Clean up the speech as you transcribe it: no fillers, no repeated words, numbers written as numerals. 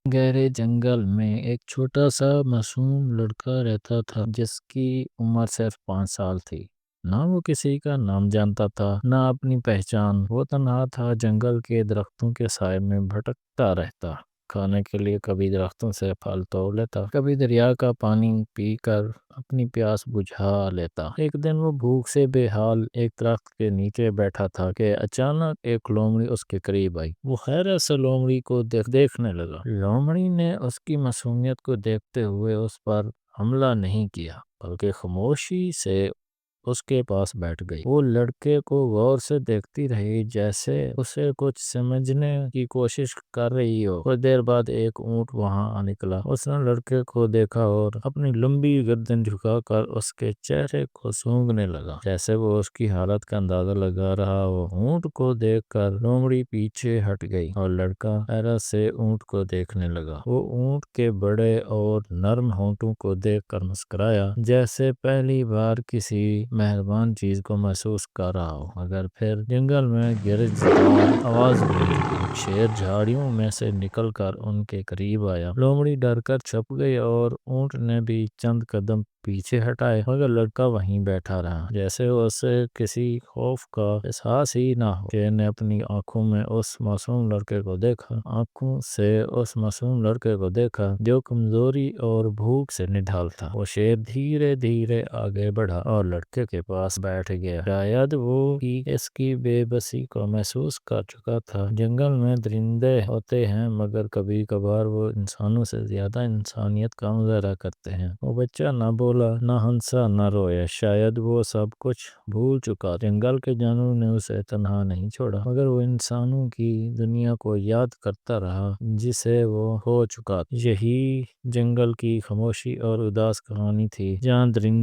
گہرے جنگل میں ایک چھوٹا سا معصوم لڑکا رہتا تھا جس کی عمر صرف 5 سال تھی۔ نہ وہ کسی کا نام جانتا تھا نہ اپنی پہچان۔ وہ تنہا تھا، جنگل کے درختوں کے سائے میں بھٹکتا رہتا، کھانے کے لیے کبھی درختوں سے پھل توڑ لیتا، کبھی دریا کا پانی پی کر اپنی پیاس بجھا لیتا۔ ایک دن وہ بھوک سے بے حال ایک درخت کے نیچے بیٹھا تھا کہ اچانک ایک لومڑی اس کے قریب آئی۔ وہ حیرت سے لومڑی کو دیکھنے لگا۔ لومڑی نے اس کی معصومیت کو دیکھتے ہوئے اس پر حملہ نہیں کیا، بلکہ خاموشی سے اس کے پاس بیٹھ گئی۔ وہ لڑکے کو غور سے دیکھتی رہی، جیسے اسے کچھ سمجھنے کی کوشش کر رہی ہو۔ کچھ دیر بعد ایک اونٹ وہاں آ نکلا۔ اس نے لڑکے کو دیکھا اور اپنی لمبی گردن جھکا کر اس کے چہرے کو سونگھنے لگا، جیسے وہ اس کی حالت کا اندازہ لگا رہا ہو۔ اونٹ کو دیکھ کر لومڑی پیچھے ہٹ گئی اور لڑکا حیرت سے اونٹ کو دیکھنے لگا۔ وہ اونٹ کے بڑے اور نرم ہونٹوں کو دیکھ کر مسکرایا، جیسے پہلی بار کسی مہربان چیز کو محسوس کر رہا ہو۔ مگر پھر جنگل میں گرجدار آواز گونجی۔ ایک شیر جھاڑیوں میں سے نکل کر ان کے قریب آیا۔ لومڑی ڈر کر چھپ گئی اور اونٹ نے بھی چند قدم پیچھے ہٹائے، مگر لڑکا وہیں بیٹھا رہا، جیسے اسے کسی خوف کا احساس ہی نہ ہو۔ شیر نے اپنی آنکھوں میں اس معصوم لڑکے کو دیکھا جو کمزوری اور بھوک سے نڈھال تھا۔ وہ شیر دھیرے دھیرے آگے بڑھا اور لڑکے کے پاس بیٹھ گیا۔ شاید وہ اس کی بے بسی کو محسوس کر چکا تھا۔ جنگل میں درندے ہوتے ہیں، مگر کبھی کبھار وہ انسانوں سے زیادہ انسانیت کا مظاہرہ کرتے ہیں۔ وہ بچہ نہ بولا، نہ ہنسا، نہ رویا۔ شاید وہ سب کچھ بھول چکا۔ جنگل کے جانوروں نے اسے تنہا نہیں چھوڑا، مگر وہ انسانوں کی دنیا کو یاد کرتا رہا جسے وہ کھو چکا تھا۔ یہی جنگل کی خاموشی اور اداس کہانی تھی، جہاں درندے